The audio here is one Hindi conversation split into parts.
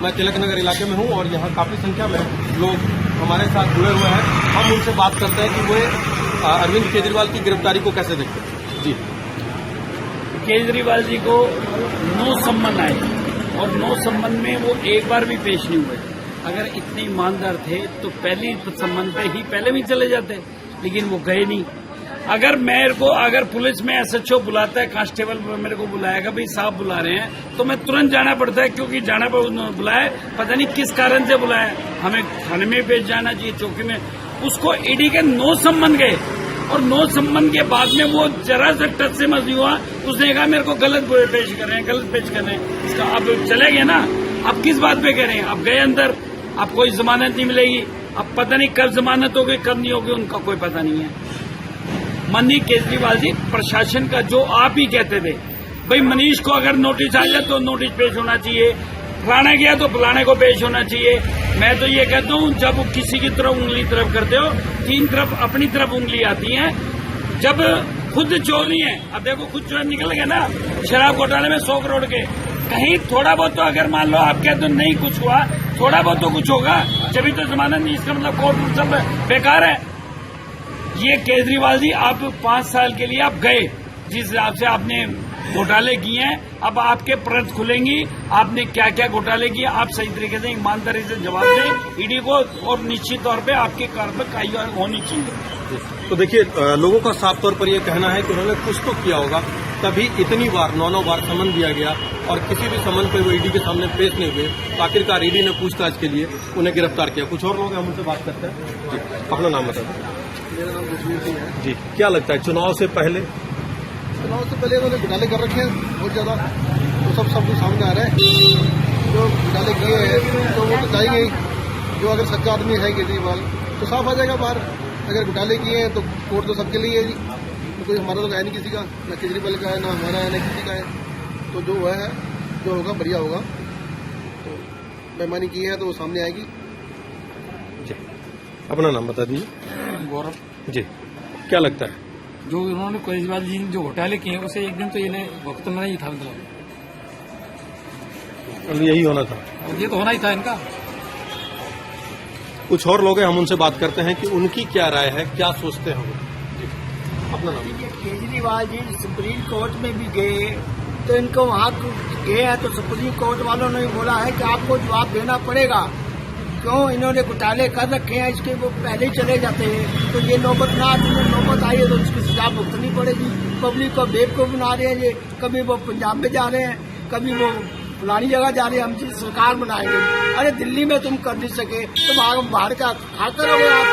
मैं तिलक नगर इलाके में हूं और यहां काफी संख्या में लोग हमारे साथ जुड़े हुए हैं। हम उनसे बात करते हैं कि वो अरविंद केजरीवाल की गिरफ्तारी को कैसे देखते हैं। जी, केजरीवाल जी को नो सम्मन आए और नो सम्मन में वो एक बार भी पेश नहीं हुए। अगर इतने ईमानदार थे तो पहली सम्मन पे ही पहले भी चले जाते, लेकिन वो गए नहीं। अगर पुलिस में एसएचओ बुलाता है, कांस्टेबल मेरे को बुलाएगा, भाई साहब बुला रहे हैं, तो मैं तुरंत जाना पड़ता है, क्योंकि जाना पर उन्होंने बुलाया, पता नहीं किस कारण से बुलाया। हमें थाने में पेश जाना चाहिए, चौकी में। उसको ईडी के नो सम्मन गए और नो सम्मन के बाद में वो जरा सा टच से मत हुआ, उसने कहा मेरे को गलत पेश कर रहे हैं, गलत पेश कर रहे हैं। इसका अब चले गए ना, अब किस बात पे कह रहे हैं? अब गए अंदर, अब कोई जमानत नहीं मिलेगी। अब पता नहीं कब जमानत होगी, कब नहीं होगी, उनका कोई पता नहीं है। माननीय केजरीवाल जी, प्रशासन का जो आप ही कहते थे, भाई मनीष को अगर नोटिस आ जाए तो नोटिस पेश होना चाहिए, फलाना गया तो फलाने को पेश होना चाहिए। मैं तो ये कहता हूँ, जब किसी की तरफ उंगली तरफ करते हो, तीन तरफ अपनी तरफ उंगली आती है। जब खुद चोर नहीं है, अब देखो खुद चोर निकल गए ना शराब घोटाले में 100 करोड़ के, कहीं थोड़ा बहुत तो अगर मान लो आप कहते हो नहीं कुछ हुआ, थोड़ा बहुत तो कुछ होगा, जब तो जमानत नहीं, इसका मतलब कोर्ट सब बेकार है। ये केजरीवाल जी, आप 5 साल के लिए आप गए, जिस हिसाब से आपने घोटाले किए हैं, अब आपके परत खुलेंगी, आपने क्या क्या घोटाले किए, आप सही तरीके से ईमानदारी से जवाब दें ईडी को, और निश्चित तौर पे आपके कार्रवाई होनी चाहिए। तो देखिए, लोगों का साफ तौर पर यह कहना है कि उन्होंने कुछ तो किया होगा, तभी इतनी बार 9 बार समन दिया गया और किसी भी समन पे वो ईडी के सामने पेश नहीं हुए। तो आखिरकार ईडी ने पूछताछ के लिए उन्हें गिरफ्तार किया। कुछ और लोग हैं, हम उनसे बात करते हैं। जी, अपना नाम बताइए। मेरा नाम जसवीर सिंह है। जी, क्या लगता है चुनाव से पहले उन्होंने घोटाले कर रखे हैं बहुत ज्यादा, तो सब कुछ सामने आ रहा है। जो घोटाले किए हैं तो वो तो जाएंगे ही। जो अगर सच्चा आदमी है केजरीवाल तो साफ आ जाएगा बाहर। अगर घोटाले किए हैं तो कोर्ट तो सबके लिए है जी, तो कोई हमारा तो है नहीं किसी का, ना केजरीवाल का है, ना हमारा है, ना किसी का है। तो जो है जो होगा बढ़िया होगा। तो बेईमानी की है तो वो सामने आएगी। अपना नाम बता दीजिए। गौरव जी, क्या लगता है जो उन्होंने केजरीवाल जी जो घोटाले किए हैं, उसे एक दिन तो इन्हें भुगतना ही था, मतलब यही होना था, ये तो होना ही था इनका। कुछ और लोग हैं, हम उनसे बात करते हैं कि उनकी क्या राय है, क्या सोचते हैं वो। अपना नाम। केजरीवाल जी सुप्रीम कोर्ट में भी गए, तो इनको वहाँ गए हैं तो सुप्रीम कोर्ट वालों ने बोला है कि आपको जवाब देना पड़ेगा। क्यों इन्होंने घोटाले कर रखे हैं, इसके वो पहले ही चले जाते हैं। तो ये नौबत ना आती है, नौबत आई है तो उसकी सजा भुगतनी पड़ेगी। पब्लिक को बेवकूफ बना रहे हैं ये, कभी वो पंजाब में जा रहे हैं, कभी वो फलानी जगह जा रहे हैं, हम सरकार बनाएंगे। अरे दिल्ली में तुम कर नहीं सके तो बाहर का खा करोगे आप?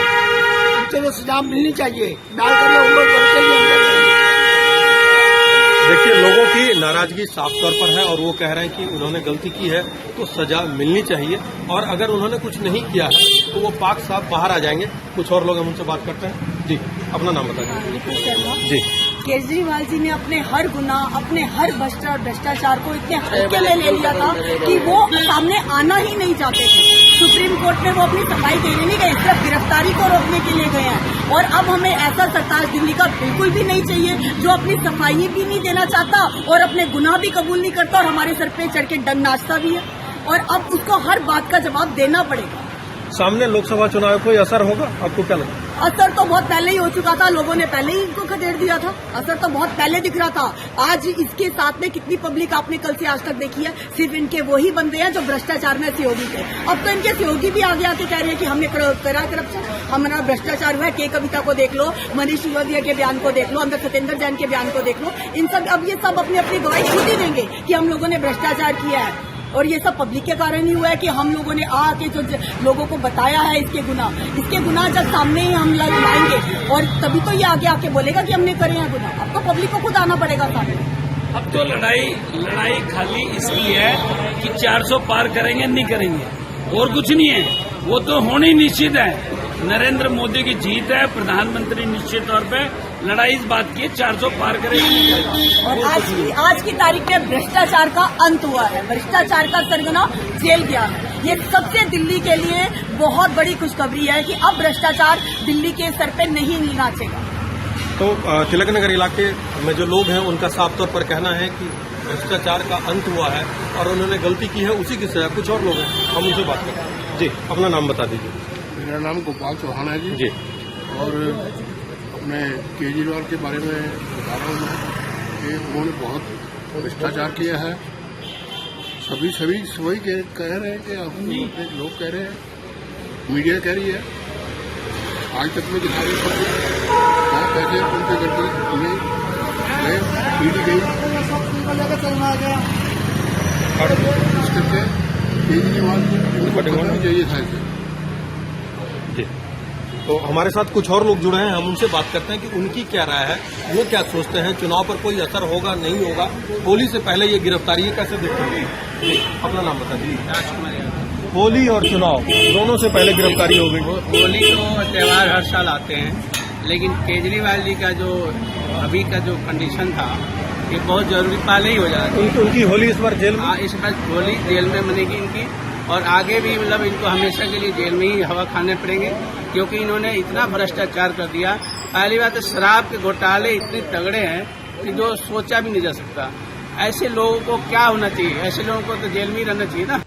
तुमसे तो सजा मिलनी चाहिए, ना करिए उम्र करके ही। देखिए, लोगों की नाराजगी साफ तौर पर है और वो कह रहे हैं कि उन्होंने गलती की है तो सजा मिलनी चाहिए, और अगर उन्होंने कुछ नहीं किया है तो वो पाक साफ बाहर आ जाएंगे। कुछ और लोग हम उनसे बात करते हैं। जी, अपना नाम बताइए। जी, केजरीवाल जी ने अपने हर गुनाह, अपने हर भ्रष्टाचार को इतने हल्के में ले लिया था कि वो सामने आना ही नहीं चाहते थे। सुप्रीम कोर्ट में वो अपनी सफाई देने नहीं गए, सिर्फ गिरफ्तारी को रोकने के लिए गए हैं। और अब हमें ऐसा सरताज दिल्ली का बिल्कुल भी नहीं चाहिए जो अपनी सफाई भी नहीं देना चाहता और अपने गुनाह भी कबूल नहीं करता और हमारे सर पे चढ़ के डंड नाचता भी है। और अब उसको हर बात का जवाब देना पड़ेगा। सामने लोकसभा चुनाव में कोई असर होगा, आपको क्या लगता है? असर तो बहुत पहले ही हो चुका था, लोगों ने पहले ही इनको खदेड़ दिया था। असर तो बहुत पहले दिख रहा था। आज इसके साथ में कितनी पब्लिक आपने कल से आज तक देखी है, सिर्फ इनके वही बंदे हैं जो भ्रष्टाचार में सहयोगी थे। अब तो इनके सहयोगी भी आगे आके कह रहे हैं कि हमने करा करप्शन, हमारा भ्रष्टाचार हुआ है। के कविता को देख लो, मनीष सिसोदिया के बयान को देख लो, अंदर सत्येंद्र जैन के बयान को देख लो। इन सब अब ये सब अपनी अपनी गवाही खुद ही देंगे कि हम लोगों ने भ्रष्टाचार किया है। और ये सब पब्लिक के कारण ही हुआ है कि हम लोगों ने आके जो लोगों को बताया है इसके गुनाह जब सामने ही हम लाएंगे और तभी तो ये आगे आके बोलेगा कि हमने करे हैं गुनाह। अब तो पब्लिक को खुद आना पड़ेगा सामने। अब तो लड़ाई खाली इसकी है कि 400 पार करेंगे नहीं करेंगे, और कुछ नहीं है। वो तो होनी निश्चित है। नरेंद्र मोदी की जीत है, प्रधानमंत्री निश्चित तौर पे लड़ाई इस बात की 400 पार करेंगे। और आज की तारीख में भ्रष्टाचार का अंत हुआ है, भ्रष्टाचार का सरगना जेल गया है। ये सबसे दिल्ली के लिए बहुत बड़ी खुशखबरी है कि अब भ्रष्टाचार दिल्ली के सर पे नहीं नाचेगा। तो तिलक नगर इलाके में जो लोग हैं उनका साफ तौर पर कहना है कि भ्रष्टाचार का अंत हुआ है और उन्होंने गलती की है, उसी की सजा। कुछ और लोग हैं, हम उनसे बात करते हैं। जी, अपना नाम बता दीजिए। मेरा नाम गोपाल चौहान है जी। जी, और अपने केजरीवाल के बारे में बता रहा हूँ मैं कि उन्होंने बहुत भ्रष्टाचार किया है। सभी वही कह रहे हैं कि अपने लोग कह रहे हैं, मीडिया कह रही है, आज तक में दिखा रही है क्या पैसे उनके करके उन्हें ईडी गई इस करके केजरीवाल को करना चाहिए था इसे। जी। तो हमारे साथ कुछ और लोग जुड़े हैं, हम उनसे बात करते हैं कि उनकी क्या राय है, वो क्या सोचते हैं, चुनाव पर कोई असर होगा नहीं होगा, होली से पहले ये गिरफ्तारी ये कैसे देखते हैं। जी, अपना नाम बता दीजिए। होली और चुनाव दोनों से पहले गिरफ्तारी हो गई। होली तो त्योहार हर साल आते हैं, लेकिन केजरीवाल जी का जो अभी का जो कंडीशन था ये बहुत जरूरी पहले ही हो जाता। उनकी होली इस बार जेल में, इस बार होली जेल में मनेगी इनकी, और आगे भी मतलब इनको हमेशा के लिए जेल में ही हवा खाने पड़ेंगे, क्योंकि इन्होंने इतना भ्रष्टाचार कर दिया। पहली बात है, शराब के घोटाले इतने तगड़े हैं कि जो सोचा भी नहीं जा सकता। ऐसे लोगों को क्या होना चाहिए, ऐसे लोगों को तो जेल में ही रहना चाहिए ना।